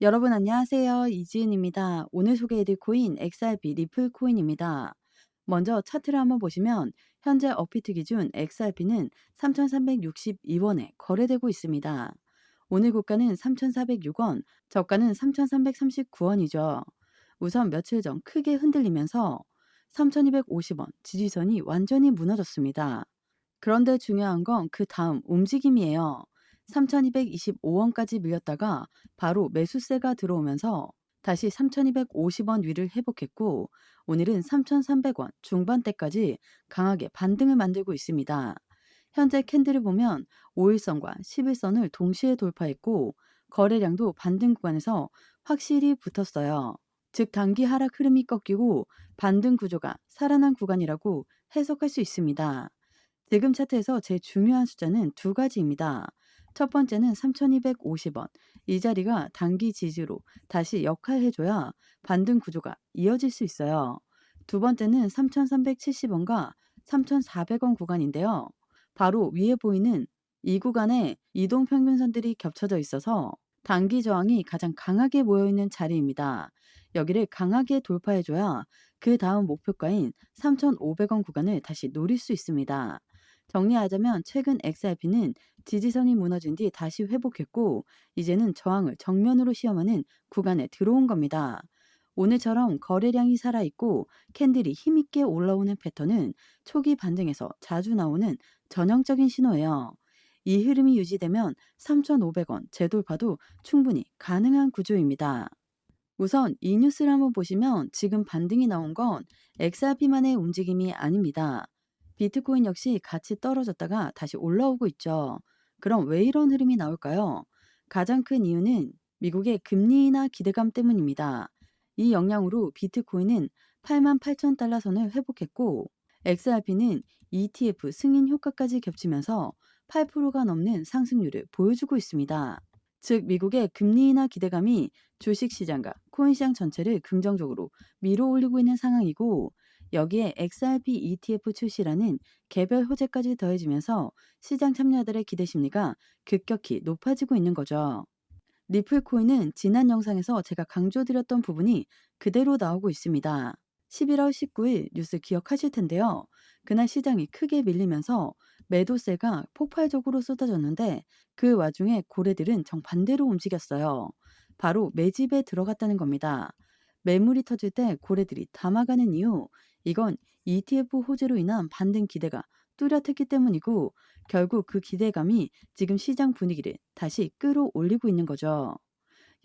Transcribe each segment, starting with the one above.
여러분 안녕하세요. 이지은입니다. 오늘 소개해드릴 코인 XRP 리플 코인입니다. 먼저 차트를 한번 보시면 현재 업비트 기준 XRP는 3,362원에 거래되고 있습니다. 오늘 고가는 3,406원, 저가는 3,339원이죠. 우선 며칠 전 크게 흔들리면서 3,250원 지지선이 완전히 무너졌습니다. 그런데 중요한 건 그 다음 움직임이에요. 3,225원까지 밀렸다가 바로 매수세가 들어오면서 다시 3,250원 위를 회복했고 오늘은 3,300원 중반대까지 강하게 반등을 만들고 있습니다. 현재 캔들을 보면 5일선과 11선을 동시에 돌파했고 거래량도 반등 구간에서 확실히 붙었어요. 즉 단기 하락 흐름이 꺾이고 반등 구조가 살아난 구간이라고 해석할 수 있습니다. 지금 차트에서 제일 중요한 숫자는 두 가지입니다. 첫 번째는 3,250원. 이 자리가 단기 지지로 다시 역할해줘야 반등 구조가 이어질 수 있어요. 두 번째는 3,370원과 3,400원 구간인데요. 바로 위에 보이는 이 구간에 이동평균선들이 겹쳐져 있어서 단기 저항이 가장 강하게 모여있는 자리입니다. 여기를 강하게 돌파해줘야 그 다음 목표가인 3,500원 구간을 다시 노릴 수 있습니다. 정리하자면 최근 XRP는 지지선이 무너진 뒤 다시 회복했고 이제는 저항을 정면으로 시험하는 구간에 들어온 겁니다. 오늘처럼 거래량이 살아있고 캔들이 힘있게 올라오는 패턴은 초기 반등에서 자주 나오는 전형적인 신호예요. 이 흐름이 유지되면 3,500원 재돌파도 충분히 가능한 구조입니다. 우선 이 뉴스를 한번 보시면 지금 반등이 나온 건 XRP만의 움직임이 아닙니다. 비트코인 역시 같이 떨어졌다가 다시 올라오고 있죠. 그럼 왜 이런 흐름이 나올까요? 가장 큰 이유는 미국의 금리 인하 기대감 때문입니다. 이 영향으로 비트코인은 88,000달러 선을 회복했고 XRP는 ETF 승인 효과까지 겹치면서 8%가 넘는 상승률을 보여주고 있습니다. 즉 미국의 금리 인하 기대감이 주식시장과 코인시장 전체를 긍정적으로 밀어올리고 있는 상황이고 여기에 XRP ETF 출시라는 개별 호재까지 더해지면서 시장 참여자들의 기대 심리가 급격히 높아지고 있는 거죠. 리플 코인은 지난 영상에서 제가 강조드렸던 부분이 그대로 나오고 있습니다. 11월 19일 뉴스 기억하실 텐데요. 그날 시장이 크게 밀리면서 매도세가 폭발적으로 쏟아졌는데 그 와중에 고래들은 정반대로 움직였어요. 바로 매집에 들어갔다는 겁니다. 매물이 터질 때 고래들이 담아가는 이유, 이건 ETF 호재로 인한 반등 기대가 뚜렷했기 때문이고 결국 그 기대감이 지금 시장 분위기를 다시 끌어올리고 있는 거죠.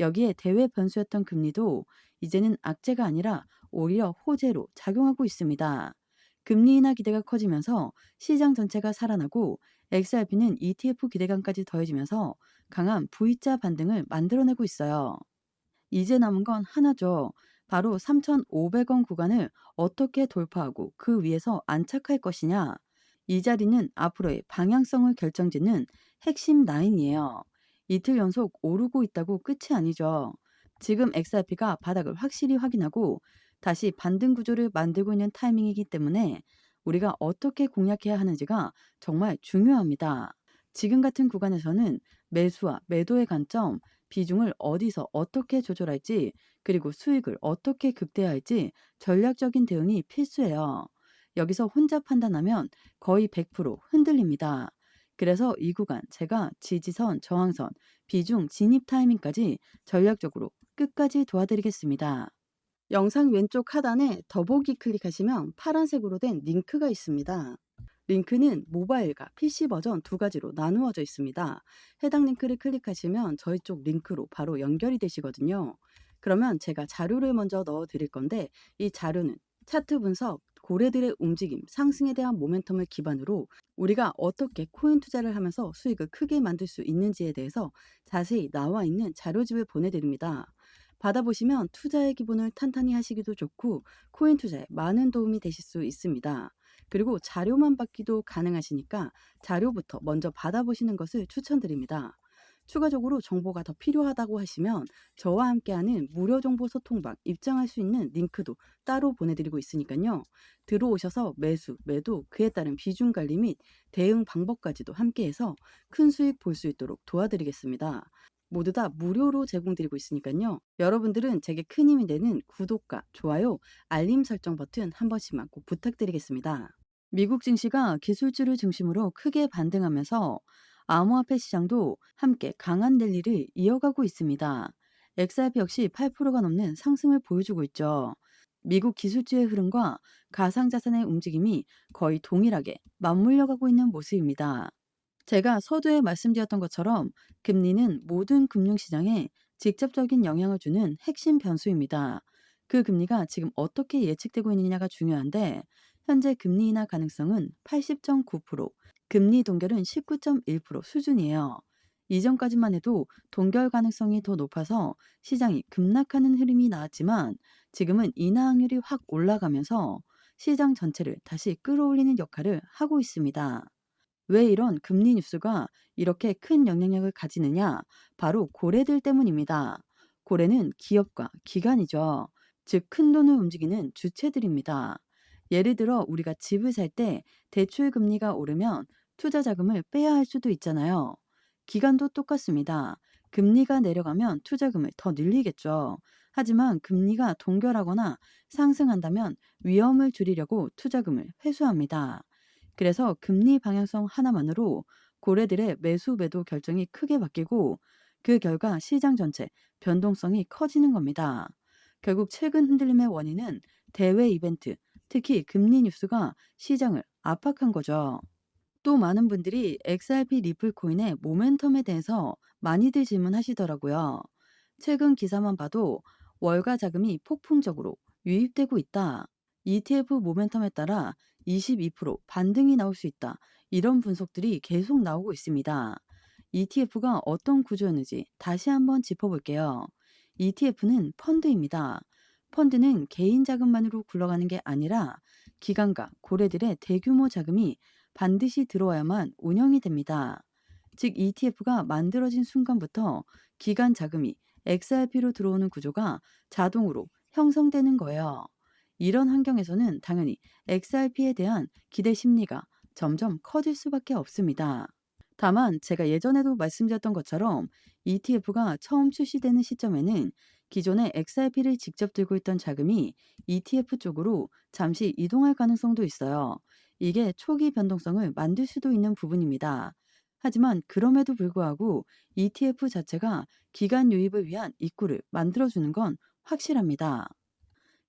여기에 대외 변수였던 금리도 이제는 악재가 아니라 오히려 호재로 작용하고 있습니다. 금리 인하 기대가 커지면서 시장 전체가 살아나고 XRP는 ETF 기대감까지 더해지면서 강한 V자 반등을 만들어내고 있어요. 이제 남은 건 하나죠. 바로 3,500원 구간을 어떻게 돌파하고 그 위에서 안착할 것이냐. 이 자리는 앞으로의 방향성을 결정짓는 핵심 라인이에요. 이틀 연속 오르고 있다고 끝이 아니죠. 지금 XRP가 바닥을 확실히 확인하고 다시 반등 구조를 만들고 있는 타이밍이기 때문에 우리가 어떻게 공략해야 하는지가 정말 중요합니다. 지금 같은 구간에서는 매수와 매도의 관점, 비중을 어디서 어떻게 조절할지, 그리고 수익을 어떻게 극대화할지 전략적인 대응이 필수예요. 여기서 혼자 판단하면 거의 100% 흔들립니다. 그래서 이 구간 제가 지지선, 저항선, 비중, 진입 타이밍까지 전략적으로 끝까지 도와드리겠습니다. 영상 왼쪽 하단에 더보기 클릭하시면 파란색으로 된 링크가 있습니다. 링크는 모바일과 PC 버전 두 가지로 나누어져 있습니다. 해당 링크를 클릭하시면 저희 쪽 링크로 바로 연결이 되시거든요. 그러면 제가 자료를 먼저 넣어 드릴 건데 이 자료는 차트 분석, 고래들의 움직임, 상승에 대한 모멘텀을 기반으로 우리가 어떻게 코인 투자를 하면서 수익을 크게 만들 수 있는지에 대해서 자세히 나와 있는 자료집을 보내드립니다. 받아보시면 투자의 기본을 탄탄히 하시기도 좋고 코인 투자에 많은 도움이 되실 수 있습니다. 그리고 자료만 받기도 가능하시니까 자료부터 먼저 받아보시는 것을 추천드립니다. 추가적으로 정보가 더 필요하다고 하시면 저와 함께하는 무료 정보 소통방 입장할 수 있는 링크도 따로 보내드리고 있으니까요. 들어오셔서 매수, 매도, 그에 따른 비중 관리 및 대응 방법까지도 함께해서 큰 수익 볼 수 있도록 도와드리겠습니다. 모두 다 무료로 제공드리고 있으니까요. 여러분들은 제게 큰 힘이 되는 구독과 좋아요, 알림 설정 버튼 한 번씩만 꼭 부탁드리겠습니다. 미국 증시가 기술주를 중심으로 크게 반등하면서 암호화폐 시장도 함께 강한 랠리를 이어가고 있습니다. XRP 역시 8%가 넘는 상승을 보여주고 있죠. 미국 기술주의 흐름과 가상자산의 움직임이 거의 동일하게 맞물려 가고 있는 모습입니다. 제가 서두에 말씀드렸던 것처럼 금리는 모든 금융시장에 직접적인 영향을 주는 핵심 변수입니다. 그 금리가 지금 어떻게 예측되고 있느냐가 중요한데 현재 금리 인하 가능성은 80.9%, 금리 동결은 19.1% 수준이에요. 이전까지만 해도 동결 가능성이 더 높아서 시장이 급락하는 흐름이 나왔지만 지금은 인하 확률이 확 올라가면서 시장 전체를 다시 끌어올리는 역할을 하고 있습니다. 왜 이런 금리 뉴스가 이렇게 큰 영향력을 가지느냐? 바로 고래들 때문입니다. 고래는 기업과 기관이죠. 즉, 큰 돈을 움직이는 주체들입니다. 예를 들어, 우리가 집을 살 때 대출 금리가 오르면 투자 자금을 빼야 할 수도 있잖아요. 기관도 똑같습니다. 금리가 내려가면 투자금을 더 늘리겠죠. 하지만 금리가 동결하거나 상승한다면 위험을 줄이려고 투자금을 회수합니다. 그래서 금리 방향성 하나만으로 고래들의 매수 매도 결정이 크게 바뀌고 그 결과 시장 전체 변동성이 커지는 겁니다. 결국 최근 흔들림의 원인은 대외 이벤트, 특히 금리 뉴스가 시장을 압박한 거죠. 또 많은 분들이 XRP 리플 코인의 모멘텀에 대해서 많이들 질문하시더라고요. 최근 기사만 봐도 월가 자금이 폭풍적으로 유입되고 있다. ETF 모멘텀에 따라 22% 반등이 나올 수 있다. 이런 분석들이 계속 나오고 있습니다. ETF가 어떤 구조였는지 다시 한번 짚어볼게요. ETF는 펀드입니다. 펀드는 개인 자금만으로 굴러가는 게 아니라 기관과 고래들의 대규모 자금이 반드시 들어와야만 운영이 됩니다. 즉 ETF가 만들어진 순간부터 기관 자금이 XRP로 들어오는 구조가 자동으로 형성되는 거예요. 이런 환경에서는 당연히 XRP에 대한 기대 심리가 점점 커질 수밖에 없습니다. 다만 제가 예전에도 말씀드렸던 것처럼 ETF가 처음 출시되는 시점에는 기존의 XRP를 직접 들고 있던 자금이 ETF 쪽으로 잠시 이동할 가능성도 있어요. 이게 초기 변동성을 만들 수도 있는 부분입니다. 하지만 그럼에도 불구하고 ETF 자체가 기간 유입을 위한 입구를 만들어주는 건 확실합니다.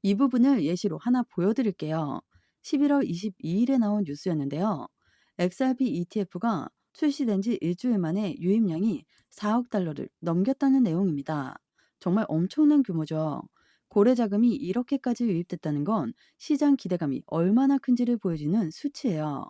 이 부분을 예시로 하나 보여드릴게요. 11월 22일에 나온 뉴스였는데요. XRP ETF가 출시된 지 일주일 만에 유입량이 4억 달러를 넘겼다는 내용입니다. 정말 엄청난 규모죠. 고래 자금이 이렇게까지 유입됐다는 건 시장 기대감이 얼마나 큰지를 보여주는 수치예요.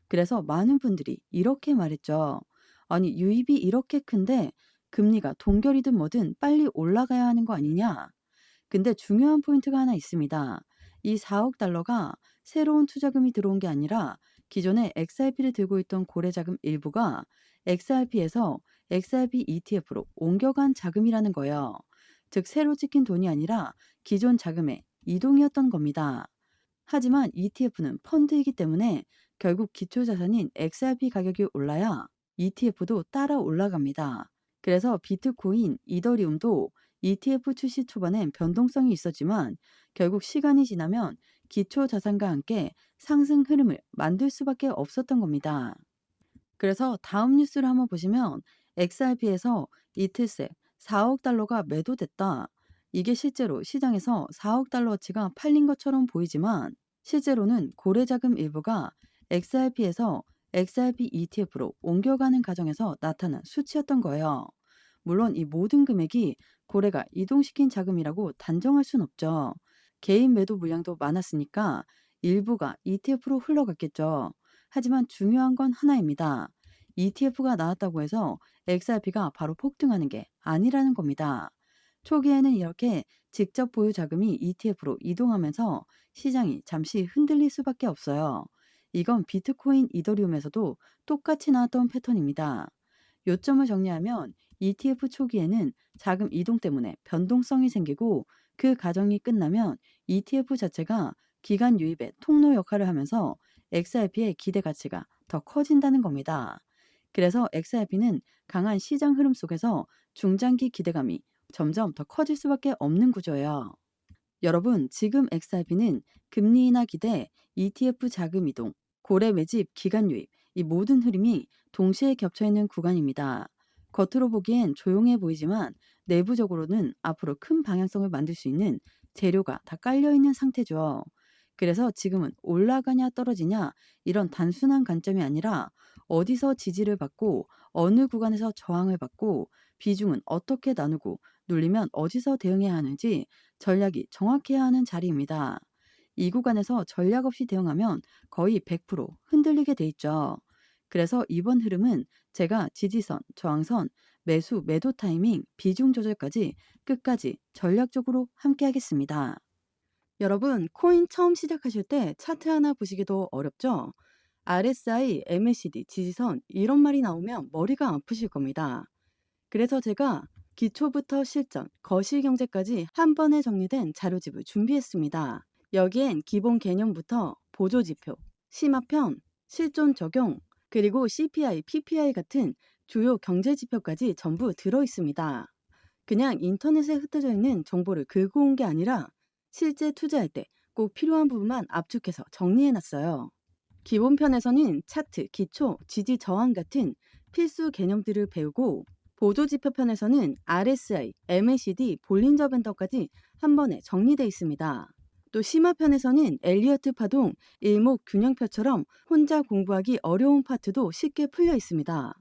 그래서 많은 분들이 이렇게 말했죠. 아니, 유입이 이렇게 큰데 금리가 동결이든 뭐든 빨리 올라가야 하는 거 아니냐? 근데 중요한 포인트가 하나 있습니다. 이 4억 달러가 새로운 투자금이 들어온 게 아니라 기존에 XRP를 들고 있던 고래 자금 일부가 XRP에서 XRP ETF로 옮겨간 자금이라는 거예요. 즉, 새로 찍힌 돈이 아니라 기존 자금의 이동이었던 겁니다. 하지만 ETF는 펀드이기 때문에 결국 기초자산인 XRP 가격이 올라야 ETF도 따라 올라갑니다. 그래서 비트코인, 이더리움도 ETF 출시 초반엔 변동성이 있었지만 결국 시간이 지나면 기초자산과 함께 상승 흐름을 만들 수밖에 없었던 겁니다. 그래서 다음 뉴스를 한번 보시면 XRP에서 이틀 새 4억 달러가 매도됐다. 이게 실제로 시장에서 4억 달러어치가 팔린 것처럼 보이지만 실제로는 고래자금 일부가 XRP에서 XRP ETF로 옮겨가는 과정에서 나타난 수치였던 거예요. 물론 이 모든 금액이 고래가 이동시킨 자금이라고 단정할 순 없죠. 개인 매도 물량도 많았으니까 일부가 ETF로 흘러갔겠죠. 하지만 중요한 건 하나입니다. ETF가 나왔다고 해서 XRP가 바로 폭등하는 게 아니라는 겁니다. 초기에는 이렇게 직접 보유 자금이 ETF로 이동하면서 시장이 잠시 흔들릴 수밖에 없어요. 이건 비트코인, 이더리움에서도 똑같이 나왔던 패턴입니다. 요점을 정리하면 ETF 초기에는 자금 이동 때문에 변동성이 생기고 그 과정이 끝나면 ETF 자체가 기간 유입의 통로 역할을 하면서 XRP의 기대 가치가 더 커진다는 겁니다. 그래서 XRP는 강한 시장 흐름 속에서 중장기 기대감이 점점 더 커질 수밖에 없는 구조예요. 여러분, 지금 XRP는 금리 인하 기대, ETF 자금 이동, 고래 매집, 기간 유입, 이 모든 흐름이 동시에 겹쳐 있는 구간입니다. 겉으로 보기엔 조용해 보이지만 내부적으로는 앞으로 큰 방향성을 만들 수 있는 재료가 다 깔려 있는 상태죠. 그래서 지금은 올라가냐 떨어지냐 이런 단순한 관점이 아니라 어디서 지지를 받고 어느 구간에서 저항을 받고 비중은 어떻게 나누고 눌리면 어디서 대응해야 하는지 전략이 정확해야 하는 자리입니다. 이 구간에서 전략 없이 대응하면 거의 100% 흔들리게 돼 있죠. 그래서 이번 흐름은 제가 지지선, 저항선, 매수, 매도 타이밍, 비중 조절까지 끝까지 전략적으로 함께 하겠습니다. 여러분, 코인 처음 시작하실 때 차트 하나 보시기도 어렵죠? RSI, MACD, 지지선 이런 말이 나오면 머리가 아프실 겁니다. 그래서 제가 기초부터 실전, 거시경제까지 한 번에 정리된 자료집을 준비했습니다. 여기엔 기본 개념부터 보조지표, 심화편, 실존 적용, 그리고 CPI, PPI 같은 주요 경제지표까지 전부 들어있습니다. 그냥 인터넷에 흩어져 있는 정보를 긁어 온 게 아니라 실제 투자할 때 꼭 필요한 부분만 압축해서 정리해놨어요. 기본편에서는 차트, 기초, 지지 저항 같은 필수 개념들을 배우고 보조지표편에서는 RSI, MACD, 볼린저 밴더까지 한 번에 정리되어 있습니다. 또 심화편에서는 엘리어트 파동, 일목균형표처럼 혼자 공부하기 어려운 파트도 쉽게 풀려 있습니다.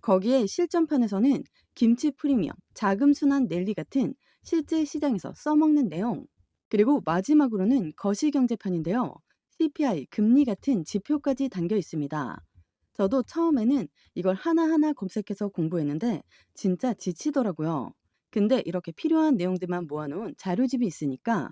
거기에 실전편에서는 김치 프리미엄, 자금 순환 랠리 같은 실제 시장에서 써먹는 내용, 그리고 마지막으로는 거시경제편인데요. CPI, 금리 같은 지표까지 담겨 있습니다. 저도 처음에는 이걸 하나하나 검색해서 공부했는데 진짜 지치더라고요. 근데 이렇게 필요한 내용들만 모아놓은 자료집이 있으니까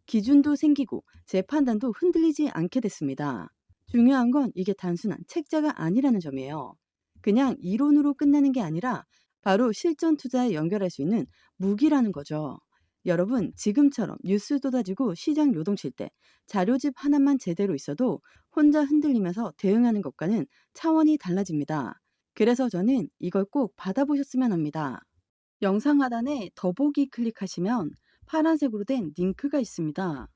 기준도 생기고 제 판단도 흔들리지 않게 됐습니다. 중요한 건 이게 단순한 책자가 아니라는 점이에요. 그냥 이론으로 끝나는 게 아니라 바로 실전 투자에 연결할 수 있는 무기라는 거죠. 여러분, 지금처럼 뉴스 쏟아지고 시장 요동칠 때 자료집 하나만 제대로 있어도 혼자 흔들리면서 대응하는 것과는 차원이 달라집니다. 그래서 저는 이걸 꼭 받아보셨으면 합니다. 영상 하단에 더보기 클릭하시면 파란색으로 된 링크가 있습니다.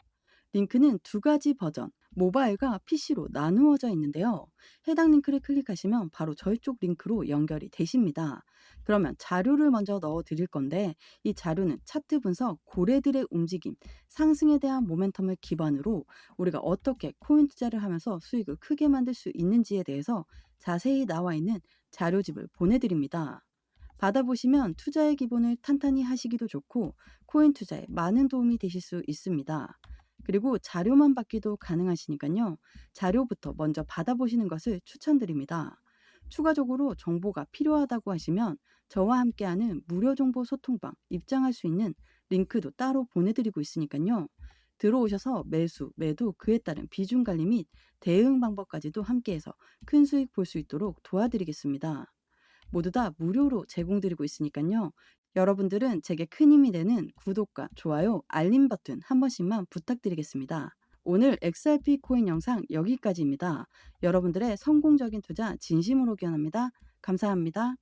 링크는 두 가지 버전, 모바일과 PC로 나누어져 있는데요. 해당 링크를 클릭하시면 바로 저희 쪽 링크로 연결이 되십니다. 그러면 자료를 먼저 넣어 드릴 건데 이 자료는 차트 분석, 고래들의 움직임, 상승에 대한 모멘텀을 기반으로 우리가 어떻게 코인 투자를 하면서 수익을 크게 만들 수 있는지에 대해서 자세히 나와 있는 자료집을 보내드립니다. 받아보시면 투자의 기본을 탄탄히 하시기도 좋고 코인 투자에 많은 도움이 되실 수 있습니다. 그리고 자료만 받기도 가능하시니까요. 자료부터 먼저 받아보시는 것을 추천드립니다. 추가적으로 정보가 필요하다고 하시면 저와 함께하는 무료 정보 소통방 입장할 수 있는 링크도 따로 보내드리고 있으니까요. 들어오셔서 매수, 매도, 그에 따른 비중 관리 및 대응 방법까지도 함께해서 큰 수익 볼 수 있도록 도와드리겠습니다. 모두 다 무료로 제공드리고 있으니까요. 여러분들은 제게 큰 힘이 되는 구독과 좋아요, 알림 버튼 한 번씩만 부탁드리겠습니다. 오늘 XRP 코인 영상 여기까지입니다. 여러분들의 성공적인 투자 진심으로 기원합니다. 감사합니다.